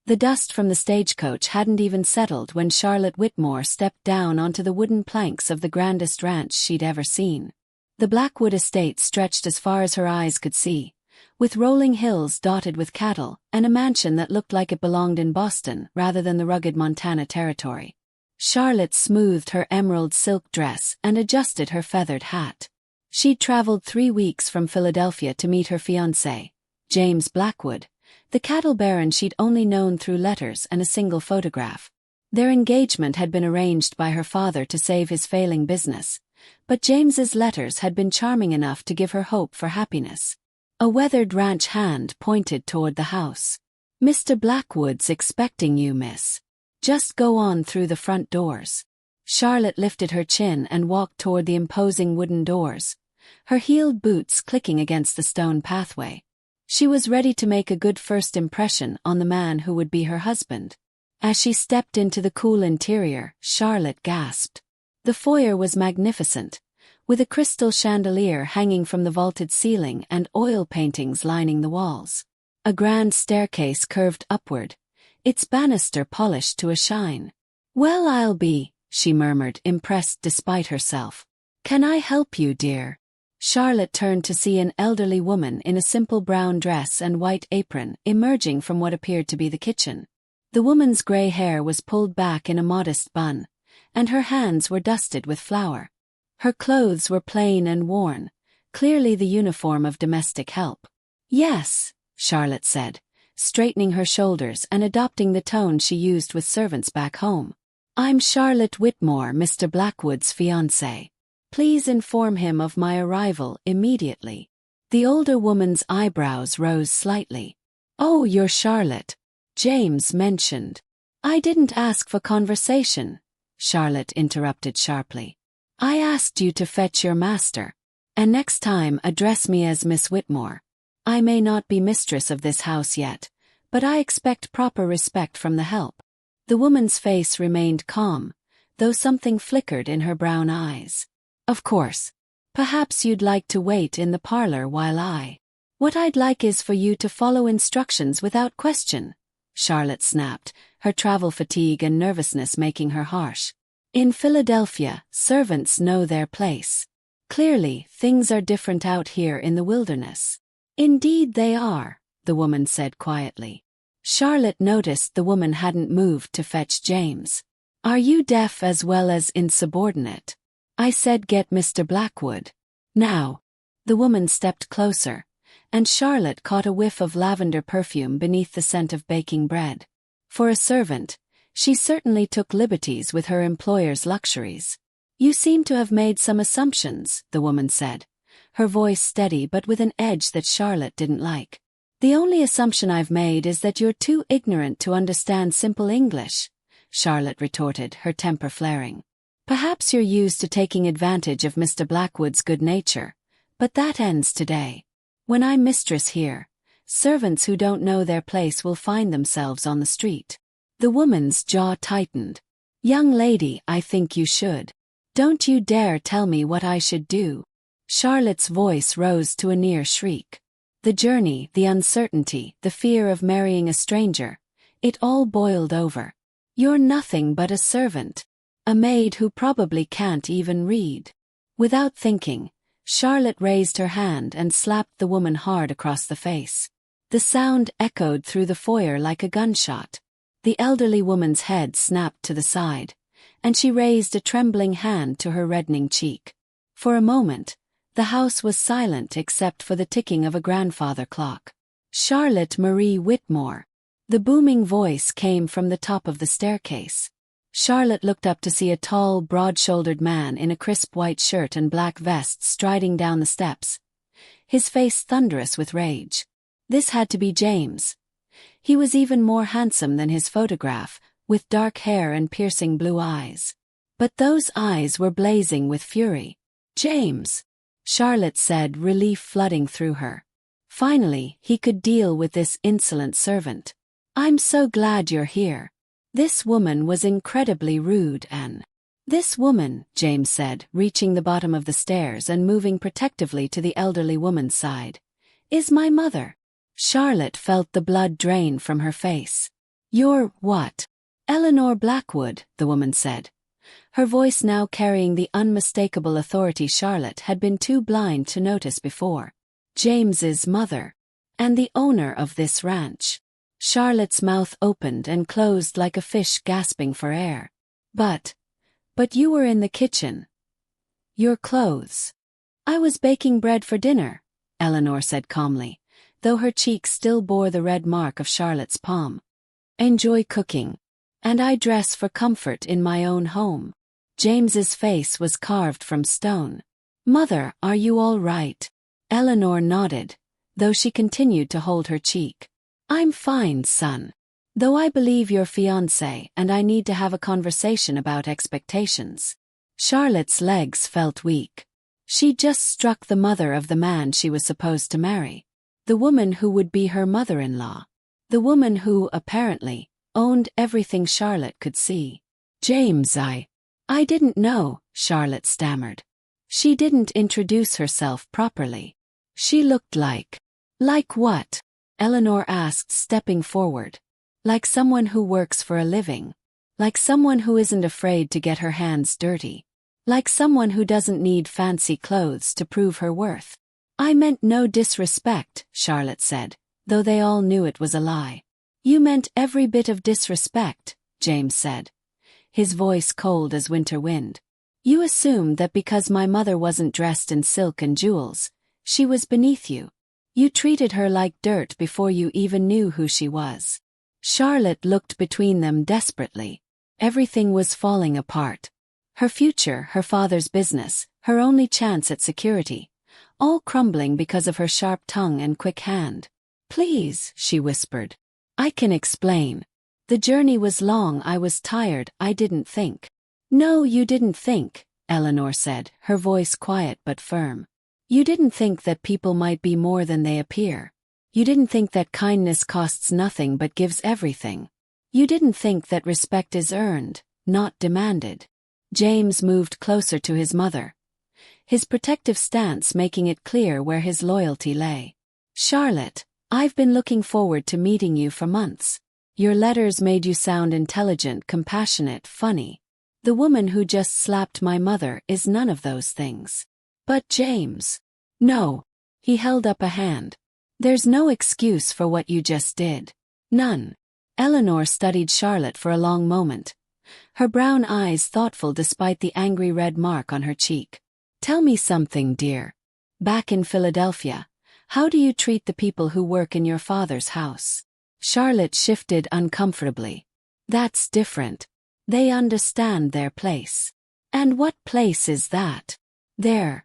The dust from the stagecoach hadn't even settled when Charlotte Whitmore stepped down onto the wooden planks of the grandest ranch she'd ever seen. The Blackwood estate stretched as far as her eyes could see, with rolling hills dotted with cattle, and a mansion that looked like it belonged in Boston rather than the rugged Montana territory. Charlotte smoothed her emerald silk dress and adjusted her feathered hat. She'd traveled 3 weeks from Philadelphia to meet her fiance, James Blackwood, the cattle baron she'd only known through letters and a single photograph. Their engagement had been arranged by her father to save his failing business, but James's letters had been charming enough to give her hope for happiness. A weathered ranch hand pointed toward the house. "Mr. Blackwood's expecting you, miss. Just go on through the front doors." Charlotte lifted her chin and walked toward the imposing wooden doors, her heeled boots clicking against the stone pathway. She was ready to make a good first impression on the man who would be her husband. As she stepped into the cool interior, Charlotte gasped. The foyer was magnificent, with a crystal chandelier hanging from the vaulted ceiling and oil paintings lining the walls. A grand staircase curved upward, its banister polished to a shine. "Well, I'll be," she murmured, impressed despite herself. "Can I help you, dear?" Charlotte turned to see an elderly woman in a simple brown dress and white apron emerging from what appeared to be the kitchen. The woman's gray hair was pulled back in a modest bun, and her hands were dusted with flour. Her clothes were plain and worn, clearly the uniform of domestic help. "Yes," Charlotte said, straightening her shoulders and adopting the tone she used with servants back home. "I'm Charlotte Whitmore, Mr. Blackwood's fiancée. Please inform him of my arrival immediately." The older woman's eyebrows rose slightly. "Oh, you're Charlotte. James mentioned." "I didn't ask for conversation," Charlotte interrupted sharply. "I asked you to fetch your master. And next time address me as Miss Whitmore. I may not be mistress of this house yet, but I expect proper respect from the help." The woman's face remained calm, though something flickered in her brown eyes. "Of course. Perhaps you'd like to wait in the parlor while I—" "What I'd like is for you to follow instructions without question," Charlotte snapped, her travel fatigue and nervousness making her harsh. "In Philadelphia, servants know their place. Clearly, things are different out here in the wilderness." "Indeed they are," the woman said quietly. Charlotte noticed the woman hadn't moved to fetch James. "Are you deaf as well as insubordinate? I said get Mr. Blackwood. Now." The woman stepped closer, and Charlotte caught a whiff of lavender perfume beneath the scent of baking bread. For a servant, she certainly took liberties with her employer's luxuries. "You seem to have made some assumptions," the woman said, her voice steady but with an edge that Charlotte didn't like. "The only assumption I've made is that you're too ignorant to understand simple English," Charlotte retorted, her temper flaring. "Perhaps you're used to taking advantage of Mr. Blackwood's good nature, but that ends today. When I'm mistress here, servants who don't know their place will find themselves on the street." The woman's jaw tightened. "Young lady, I think you should. Don't you dare tell me what I should do." Charlotte's voice rose to a near shriek. The journey, the uncertainty, the fear of marrying a stranger, it all boiled over. "You're nothing but a servant. A maid who probably can't even read." Without thinking, Charlotte raised her hand and slapped the woman hard across the face. The sound echoed through the foyer like a gunshot. The elderly woman's head snapped to the side, and she raised a trembling hand to her reddening cheek. For a moment, the house was silent except for the ticking of a grandfather clock. "Charlotte Marie Whitmore." The booming voice came from the top of the staircase. Charlotte looked up to see a tall, broad-shouldered man in a crisp white shirt and black vest striding down the steps, his face thunderous with rage. This had to be James. He was even more handsome than his photograph, with dark hair and piercing blue eyes. But those eyes were blazing with fury. "James," Charlotte said, relief flooding through her. Finally, he could deal with this insolent servant. "I'm so glad you're here. This woman was incredibly rude and—" "This woman," James said, reaching the bottom of the stairs and moving protectively to the elderly woman's side, "is my mother." Charlotte felt the blood drain from her face. You're what? Eleanor Blackwood, the woman said, her voice now carrying the unmistakable authority Charlotte had been too blind to notice before. James's mother. And the owner of this ranch. Charlotte's mouth opened and closed like a fish gasping for air. But you were in the kitchen. Your clothes. I was baking bread for dinner, Eleanor said calmly, though her cheek still bore the red mark of Charlotte's palm. Enjoy cooking. And I dress for comfort in my own home. James's face was carved from stone. Mother, are you all right? Eleanor nodded, though she continued to hold her cheek. I'm fine, son. Though I believe your fiance and I need to have a conversation about expectations. Charlotte's legs felt weak. She just struck the mother of the man she was supposed to marry. The woman who would be her mother-in-law. The woman who, apparently, owned everything Charlotte could see. James, I didn't know, Charlotte stammered. She didn't introduce herself properly. She looked like. Like what? Eleanor asked, stepping forward. Like someone who works for a living. Like someone who isn't afraid to get her hands dirty. Like someone who doesn't need fancy clothes to prove her worth. I meant no disrespect, Charlotte said, though they all knew it was a lie. You meant every bit of disrespect, James said, his voice cold as winter wind. You assumed that because my mother wasn't dressed in silk and jewels, she was beneath you. You treated her like dirt before you even knew who she was. Charlotte looked between them desperately. Everything was falling apart. Her future, her father's business, her only chance at security, all crumbling because of her sharp tongue and quick hand. Please, she whispered. I can explain. The journey was long, I was tired, I didn't think. No, you didn't think, Eleanor said, her voice quiet but firm. You didn't think that people might be more than they appear. You didn't think that kindness costs nothing but gives everything. You didn't think that respect is earned, not demanded. James moved closer to his mother, his protective stance making it clear where his loyalty lay. Charlotte, I've been looking forward to meeting you for months. Your letters made you sound intelligent, compassionate, funny. The woman who just slapped my mother is none of those things. But James. No. He held up a hand. There's no excuse for what you just did. None. Eleanor studied Charlotte for a long moment, her brown eyes thoughtful despite the angry red mark on her cheek. Tell me something, dear. Back in Philadelphia, how do you treat the people who work in your father's house? Charlotte shifted uncomfortably. That's different. They understand their place. And what place is that? They're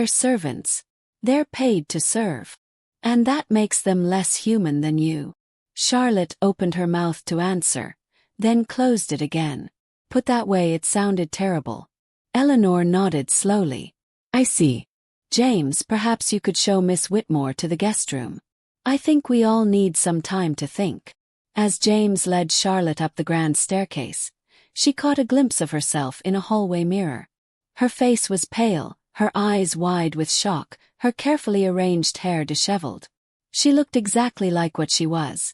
servants. They're paid to serve. And that makes them less human than you. Charlotte opened her mouth to answer, then closed it again. Put that way it sounded terrible. Eleanor nodded slowly. I see. James, perhaps you could show Miss Whitmore to the guest room. I think we all need some time to think. As James led Charlotte up the grand staircase, she caught a glimpse of herself in a hallway mirror. Her face was pale, her eyes wide with shock, her carefully arranged hair disheveled. She looked exactly like what she was,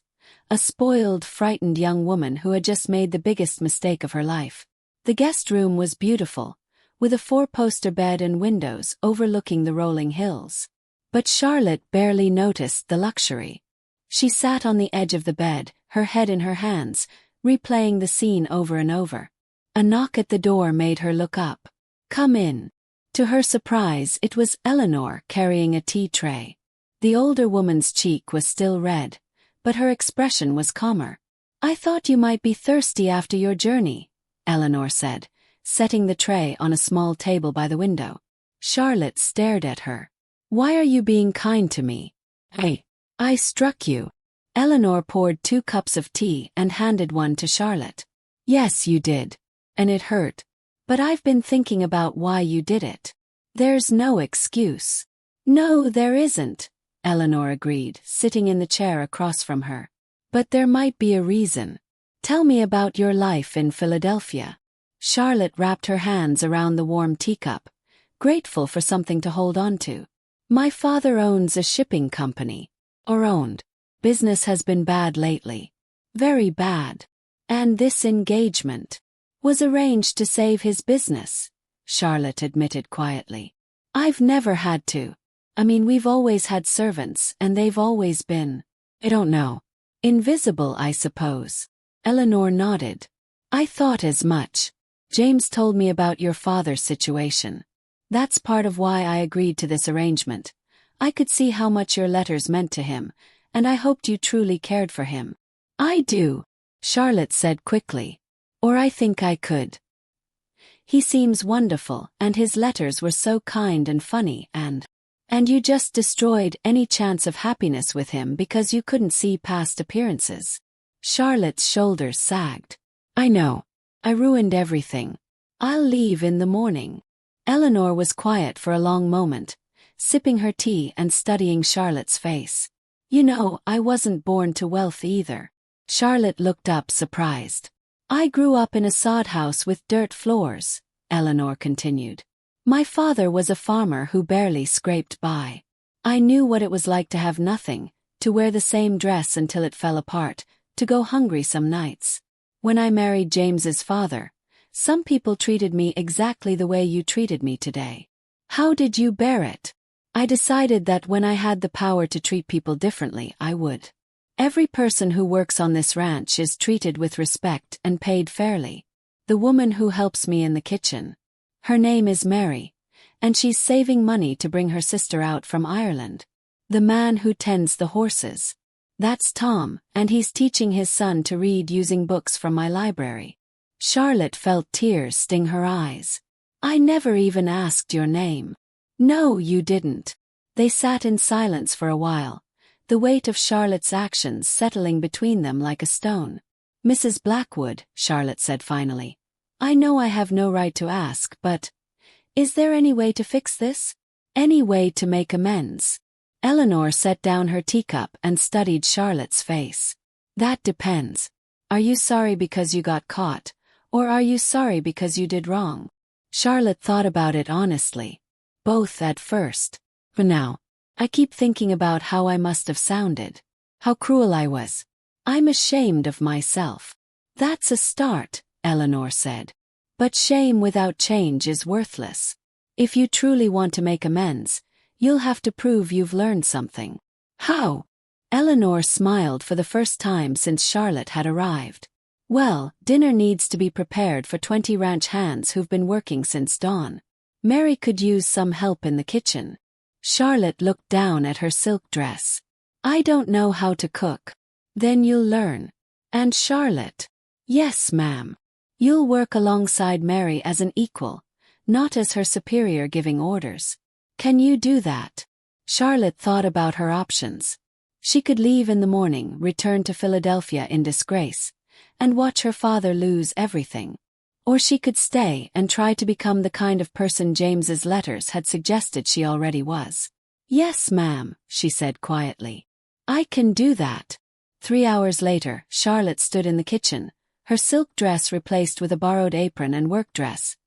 a spoiled, frightened young woman who had just made the biggest mistake of her life. The guest room was beautiful, with a four-poster bed and windows overlooking the rolling hills. But Charlotte barely noticed the luxury. She sat on the edge of the bed, her head in her hands, replaying the scene over and over. A knock at the door made her look up. Come in. To her surprise, it was Eleanor carrying a tea tray. The older woman's cheek was still red, but her expression was calmer. I thought you might be thirsty after your journey, Eleanor said, setting the tray on a small table by the window. Charlotte stared at her. Why are you being kind to me? I struck you. Eleanor poured 2 cups of tea and handed one to Charlotte. Yes, you did. And it hurt. But I've been thinking about why you did it. There's no excuse. No, there isn't, Eleanor agreed, sitting in the chair across from her. But there might be a reason. Tell me about your life in Philadelphia. Charlotte wrapped her hands around the warm teacup, grateful for something to hold on to. My father owns a shipping company. Or owned. Business has been bad lately. Very bad. And this engagement was arranged to save his business, Charlotte admitted quietly. I've never had to. I mean, we've always had servants and they've always been, I don't know, invisible, I suppose. Eleanor nodded. I thought as much. James told me about your father's situation. That's part of why I agreed to this arrangement. I could see how much your letters meant to him, and I hoped you truly cared for him. I do, Charlotte said quickly. Or I think I could. He seems wonderful, and his letters were so kind and funny, and you just destroyed any chance of happiness with him because you couldn't see past appearances. Charlotte's shoulders sagged. I know. I ruined everything. I'll leave in the morning. Eleanor was quiet for a long moment, sipping her tea and studying Charlotte's face. You know, I wasn't born to wealth either. Charlotte looked up surprised. I grew up in a sod house with dirt floors, Eleanor continued. My father was a farmer who barely scraped by. I knew what it was like to have nothing, to wear the same dress until it fell apart, to go hungry some nights. When I married James's father, some people treated me exactly the way you treated me today. How did you bear it? I decided that when I had the power to treat people differently, I would. Every person who works on this ranch is treated with respect and paid fairly. The woman who helps me in the kitchen. Her name is Mary, and she's saving money to bring her sister out from Ireland. The man who tends the horses. That's Tom, and he's teaching his son to read using books from my library. Charlotte felt tears sting her eyes. I never even asked your name. No, you didn't. They sat in silence for a while, the weight of Charlotte's actions settling between them like a stone. Mrs. Blackwood, Charlotte said finally. I know I have no right to ask, but is there any way to fix this? Any way to make amends? Eleanor set down her teacup and studied Charlotte's face. That depends. Are you sorry because you got caught, or are you sorry because you did wrong? Charlotte thought about it honestly. Both at first. But now, I keep thinking about how I must have sounded. How cruel I was. I'm ashamed of myself. That's a start, Eleanor said. But shame without change is worthless. If you truly want to make amends, you'll have to prove you've learned something. How? Eleanor smiled for the first time since Charlotte had arrived. Well, dinner needs to be prepared for 20 ranch hands who've been working since dawn. Mary could use some help in the kitchen. Charlotte looked down at her silk dress. I don't know how to cook. Then you'll learn. And Charlotte? Yes, ma'am. You'll work alongside Mary as an equal, not as her superior giving orders. Can you do that? Charlotte thought about her options. She could leave in the morning, return to Philadelphia in disgrace, and watch her father lose everything. Or she could stay and try to become the kind of person James's letters had suggested she already was. Yes, ma'am, she said quietly. I can do that. 3 hours later, Charlotte stood in the kitchen, her silk dress replaced with a borrowed apron and work dress,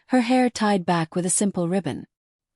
her hair tied back with a simple ribbon.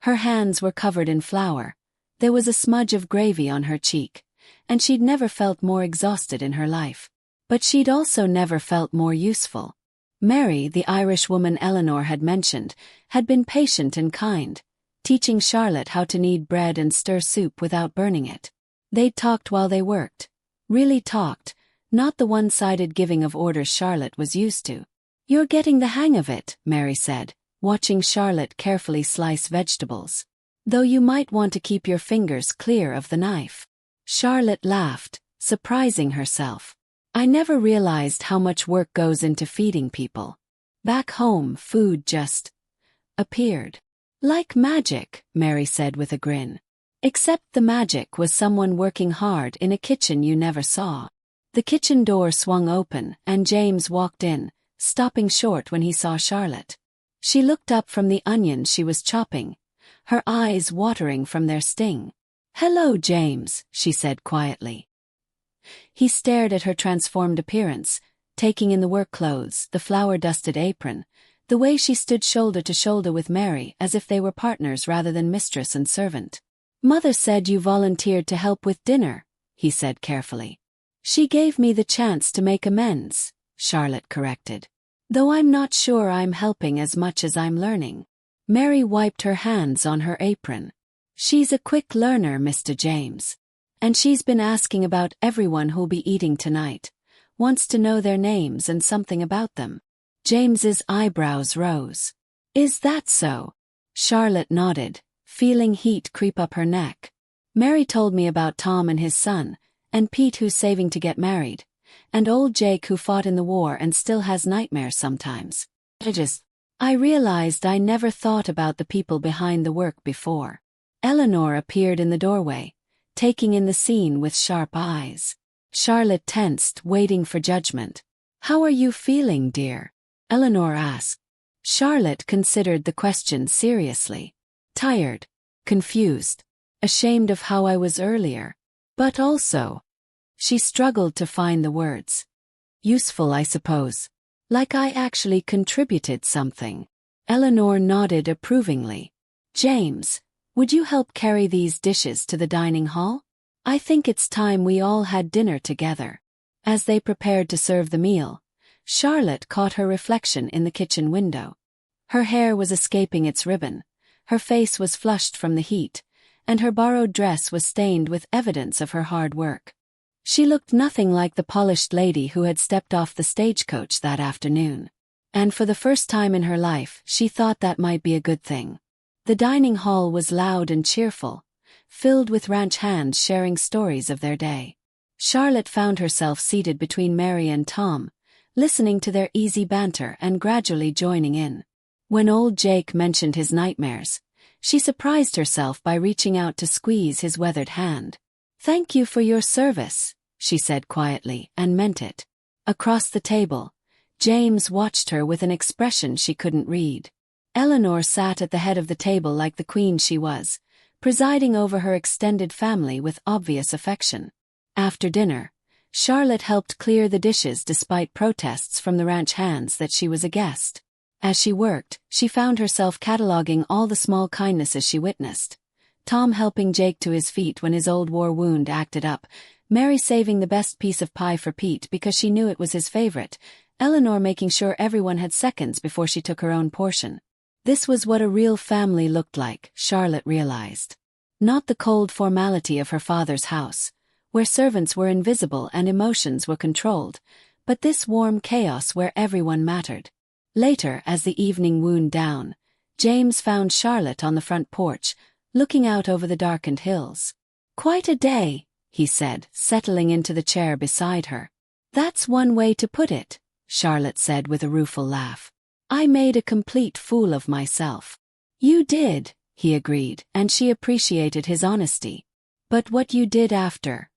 Her hands were covered in flour. There was a smudge of gravy on her cheek, and she'd never felt more exhausted in her life. But she'd also never felt more useful. Mary, the Irish woman Eleanor had mentioned, had been patient and kind, teaching Charlotte how to knead bread and stir soup without burning it. They'd talked while they worked. Really talked, not the one-sided giving of orders Charlotte was used to. You're getting the hang of it, Mary said, watching Charlotte carefully slice vegetables. Though you might want to keep your fingers clear of the knife. Charlotte laughed, surprising herself. I never realized how much work goes into feeding people. Back home, food just appeared. Like magic, Mary said with a grin. Except the magic was someone working hard in a kitchen you never saw. The kitchen door swung open, and James walked in, stopping short when he saw Charlotte. She looked up from the onions she was chopping, her eyes watering from their sting. Hello, James, she said quietly. He stared at her transformed appearance, taking in the work clothes, the flour-dusted apron, the way she stood shoulder to shoulder with Mary as if they were partners rather than mistress and servant. Mother said you volunteered to help with dinner, he said carefully. She gave me the chance to make amends, Charlotte corrected. Though I'm not sure I'm helping as much as I'm learning. Mary wiped her hands on her apron. She's a quick learner, Mr. James. And she's been asking about everyone who'll be eating tonight. Wants to know their names and something about them. James's eyebrows rose. Is that so? Charlotte nodded, feeling heat creep up her neck. Mary told me about Tom and his son, and Pete who's saving to get married, and old Jake who fought in the war and still has nightmares sometimes. I realized I never thought about the people behind the work before. Eleanor appeared in the doorway, taking in the scene with sharp eyes. Charlotte tensed, waiting for judgment. How are you feeling, dear? Eleanor asked. Charlotte considered the question seriously. Tired, confused, ashamed of how I was earlier. But also, she struggled to find the words. Useful, I suppose. Like I actually contributed something. Eleanor nodded approvingly. James, would you help carry these dishes to the dining hall? I think it's time we all had dinner together. As they prepared to serve the meal, Charlotte caught her reflection in the kitchen window. Her hair was escaping its ribbon, her face was flushed from the heat, and her borrowed dress was stained with evidence of her hard work. She looked nothing like the polished lady who had stepped off the stagecoach that afternoon. And for the first time in her life, she thought that might be a good thing. The dining hall was loud and cheerful, filled with ranch hands sharing stories of their day. Charlotte found herself seated between Mary and Tom, listening to their easy banter and gradually joining in. When old Jake mentioned his nightmares, she surprised herself by reaching out to squeeze his weathered hand. Thank you for your service, she said quietly, and meant it. Across the table, James watched her with an expression she couldn't read. Eleanor sat at the head of the table like the queen she was, presiding over her extended family with obvious affection. After dinner, Charlotte helped clear the dishes despite protests from the ranch hands that she was a guest. As she worked, she found herself cataloging all the small kindnesses she witnessed. Tom helping Jake to his feet when his old war wound acted up, Mary saving the best piece of pie for Pete because she knew it was his favorite, Eleanor making sure everyone had seconds before she took her own portion. This was what a real family looked like, Charlotte realized. Not the cold formality of her father's house, where servants were invisible and emotions were controlled, but this warm chaos where everyone mattered. Later, as the evening wound down, James found Charlotte on the front porch, looking out over the darkened hills. Quite a day, he said, settling into the chair beside her. That's one way to put it, Charlotte said with a rueful laugh. I made a complete fool of myself. You did, he agreed, and she appreciated his honesty. But what you did after?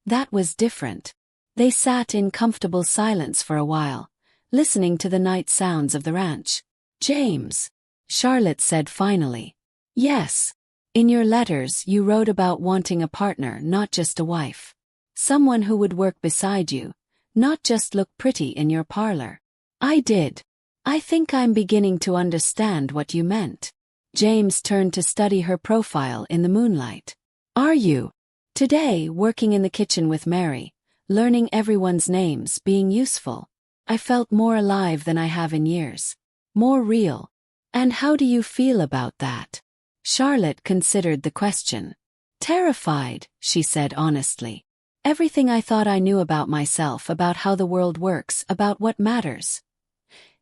That was different. They sat in comfortable silence for a while, listening to the night sounds of the ranch. James, Charlotte said finally. Yes. In your letters you wrote about wanting a partner, not just a wife. Someone who would work beside you, not just look pretty in your parlor. I did. I think I'm beginning to understand what you meant. James turned to study her profile in the moonlight. Are you? Today, working in the kitchen with Mary, learning everyone's names, being useful. I felt more alive than I have in years. More real. And how do you feel about that? Charlotte considered the question. Terrified, she said honestly. Everything I thought I knew about myself, about how the world works, about what matters.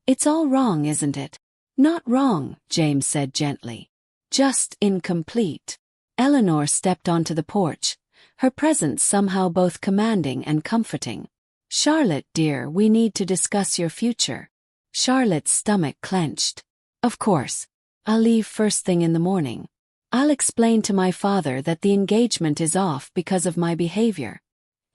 It's all wrong, isn't it? Not wrong, James said gently. Just incomplete. Eleanor stepped onto the porch, her presence somehow both commanding and comforting. Charlotte, dear, we need to discuss your future. Charlotte's stomach clenched. Of course. I'll leave first thing in the morning. I'll explain to my father that the engagement is off because of my behavior.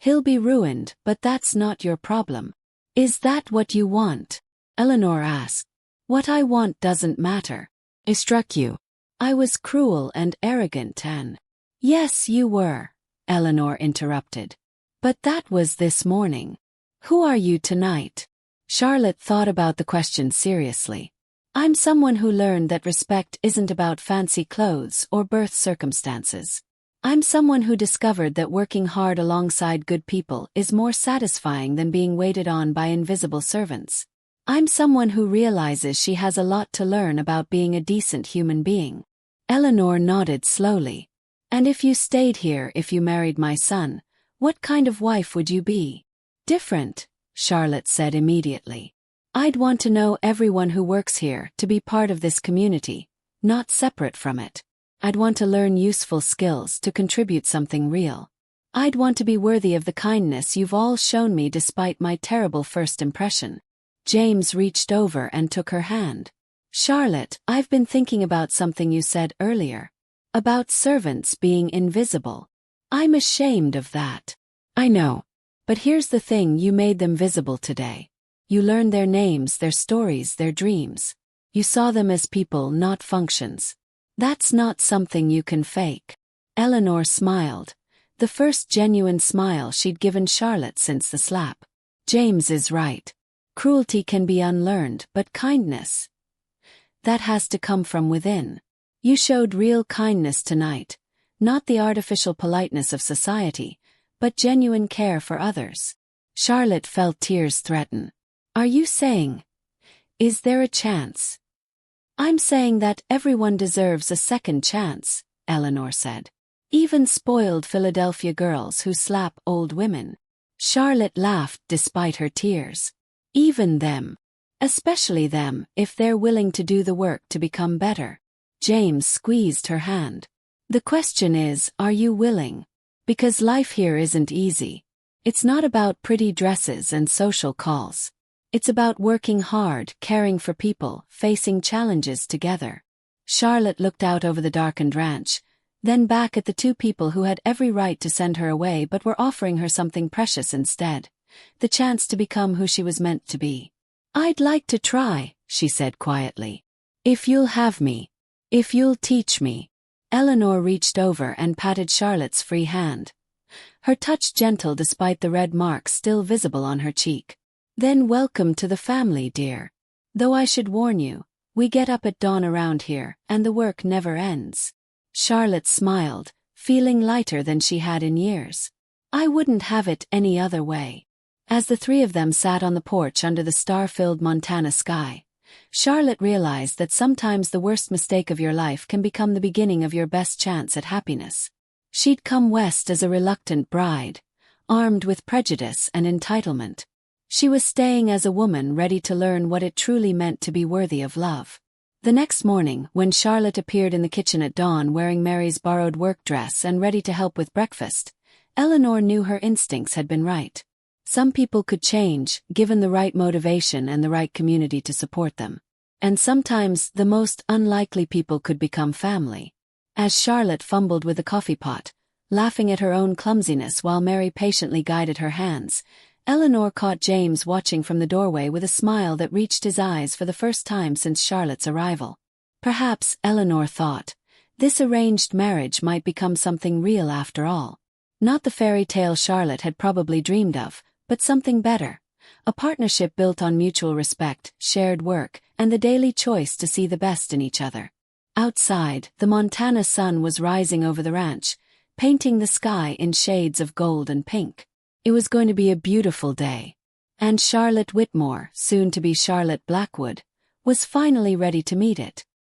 He'll be ruined, but that's not your problem. Is that what you want? Eleanor asked. What I want doesn't matter. It struck you. I was cruel and arrogant and... Yes, you were, Eleanor interrupted. But that was this morning. Who are you tonight? Charlotte thought about the question seriously. I'm someone who learned that respect isn't about fancy clothes or birth circumstances. I'm someone who discovered that working hard alongside good people is more satisfying than being waited on by invisible servants. I'm someone who realizes she has a lot to learn about being a decent human being. Eleanor nodded slowly. And if you stayed here, if you married my son, what kind of wife would you be? Different, Charlotte said immediately. I'd want to know everyone who works here, to be part of this community, not separate from it. I'd want to learn useful skills to contribute something real. I'd want to be worthy of the kindness you've all shown me despite my terrible first impression. James reached over and took her hand. Charlotte, I've been thinking about something you said earlier. About servants being invisible. I'm ashamed of that. I know. But here's the thing, you made them visible today. You learned their names, their stories, their dreams. You saw them as people, not functions. That's not something you can fake. Eleanor smiled. The first genuine smile she'd given Charlotte since the slap. James is right. Cruelty can be unlearned, but kindness, that has to come from within. You showed real kindness tonight, not the artificial politeness of society, but genuine care for others. Charlotte felt tears threaten. Are you saying, is there a chance? I'm saying that everyone deserves a second chance, Eleanor said. Even spoiled Philadelphia girls who slap old women. Charlotte laughed despite her tears. Even them. Especially them, if they're willing to do the work to become better. James squeezed her hand. The question is, are you willing? Because life here isn't easy. It's not about pretty dresses and social calls. It's about working hard, caring for people, facing challenges together. Charlotte looked out over the darkened ranch, then back at the two people who had every right to send her away but were offering her something precious instead. The chance to become who she was meant to be. I'd like to try, she said quietly. If you'll have me. If you'll teach me. Eleanor reached over and patted Charlotte's free hand. Her touch gentle despite the red marks still visible on her cheek. Then welcome to the family, dear. Though I should warn you, we get up at dawn around here, and the work never ends. Charlotte smiled, feeling lighter than she had in years. I wouldn't have it any other way. As the three of them sat on the porch under the star-filled Montana sky, Charlotte realized that sometimes the worst mistake of your life can become the beginning of your best chance at happiness. She'd come west as a reluctant bride, armed with prejudice and entitlement. She was staying as a woman ready to learn what it truly meant to be worthy of love. The next morning, when Charlotte appeared in the kitchen at dawn wearing Mary's borrowed work dress and ready to help with breakfast, Eleanor knew her instincts had been right. Some people could change, given the right motivation and the right community to support them. And sometimes, the most unlikely people could become family. As Charlotte fumbled with the coffee pot, laughing at her own clumsiness while Mary patiently guided her hands, Eleanor caught James watching from the doorway with a smile that reached his eyes for the first time since Charlotte's arrival. Perhaps, Eleanor thought, this arranged marriage might become something real after all. Not the fairy tale Charlotte had probably dreamed of, but something better. A partnership built on mutual respect, shared work, and the daily choice to see the best in each other. Outside, the Montana sun was rising over the ranch, painting the sky in shades of gold and pink. It was going to be a beautiful day. And Charlotte Whitmore, soon to be Charlotte Blackwood, was finally ready to meet it.